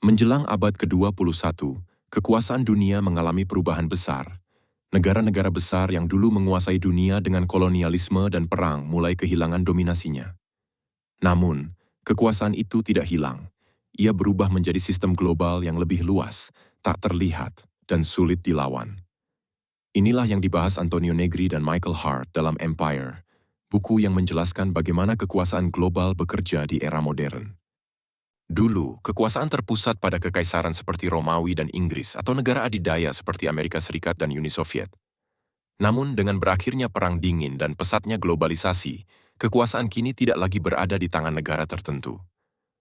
Menjelang abad ke-21, kekuasaan dunia mengalami perubahan besar. Negara-negara besar yang dulu menguasai dunia dengan kolonialisme dan perang mulai kehilangan dominasinya. Namun, kekuasaan itu tidak hilang. Ia berubah menjadi sistem global yang lebih luas, tak terlihat, dan sulit dilawan. Inilah yang dibahas Antonio Negri dan Michael Hart dalam Empire, buku yang menjelaskan bagaimana kekuasaan global bekerja di era modern. Dulu, kekuasaan terpusat pada kekaisaran seperti Romawi dan Inggris atau negara adidaya seperti Amerika Serikat dan Uni Soviet. Namun dengan berakhirnya Perang Dingin dan pesatnya globalisasi, kekuasaan kini tidak lagi berada di tangan negara tertentu.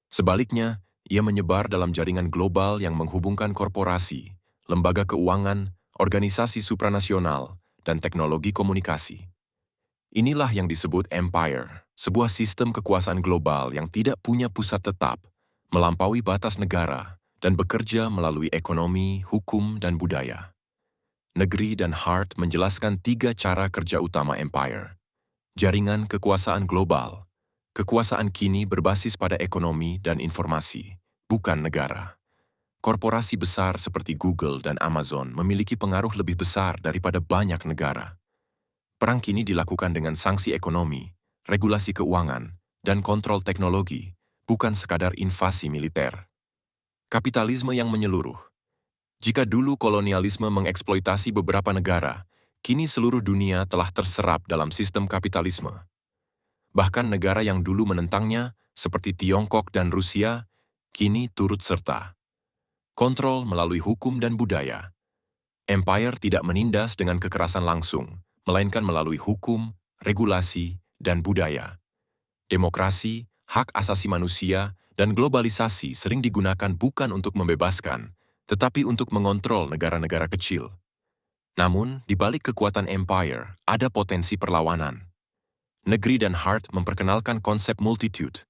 Sebaliknya, ia menyebar dalam jaringan global yang menghubungkan korporasi, lembaga keuangan, organisasi supranasional, dan teknologi komunikasi. Inilah yang disebut empire, sebuah sistem kekuasaan global yang tidak punya pusat tetap, melampaui batas negara, dan bekerja melalui ekonomi, hukum, dan budaya. Negri dan Hart menjelaskan 3 cara kerja utama empire. Jaringan kekuasaan global. Kekuasaan kini berbasis pada ekonomi dan informasi, bukan negara. Korporasi besar seperti Google dan Amazon memiliki pengaruh lebih besar daripada banyak negara. Perang kini dilakukan dengan sanksi ekonomi, regulasi keuangan, dan kontrol teknologi, bukan sekadar invasi militer. Kapitalisme yang menyeluruh. Jika dulu kolonialisme mengeksploitasi beberapa negara, kini seluruh dunia telah terserap dalam sistem kapitalisme. Bahkan negara yang dulu menentangnya, seperti Tiongkok dan Rusia, kini turut serta. Kontrol melalui hukum dan budaya. Empire tidak menindas dengan kekerasan langsung, melainkan melalui hukum, regulasi, dan budaya. Demokrasi, hak asasi manusia, dan globalisasi sering digunakan bukan untuk membebaskan, tetapi untuk mengontrol negara-negara kecil. Namun, di balik kekuatan empire, ada potensi perlawanan. Negri dan Hart memperkenalkan konsep multitude,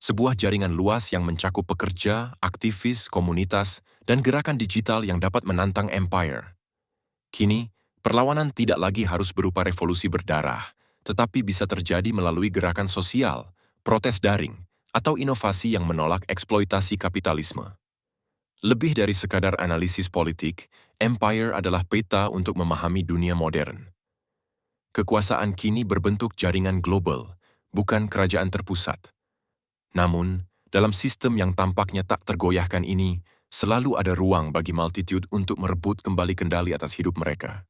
sebuah jaringan luas yang mencakup pekerja, aktivis, komunitas, dan gerakan digital yang dapat menantang empire. Kini, perlawanan tidak lagi harus berupa revolusi berdarah, tetapi bisa terjadi melalui gerakan sosial, protes daring, atau inovasi yang menolak eksploitasi kapitalisme. Lebih dari sekadar analisis politik, empire adalah peta untuk memahami dunia modern. Kekuasaan kini berbentuk jaringan global, bukan kerajaan terpusat. Namun, dalam sistem yang tampaknya tak tergoyahkan ini, selalu ada ruang bagi multitude untuk merebut kembali kendali atas hidup mereka.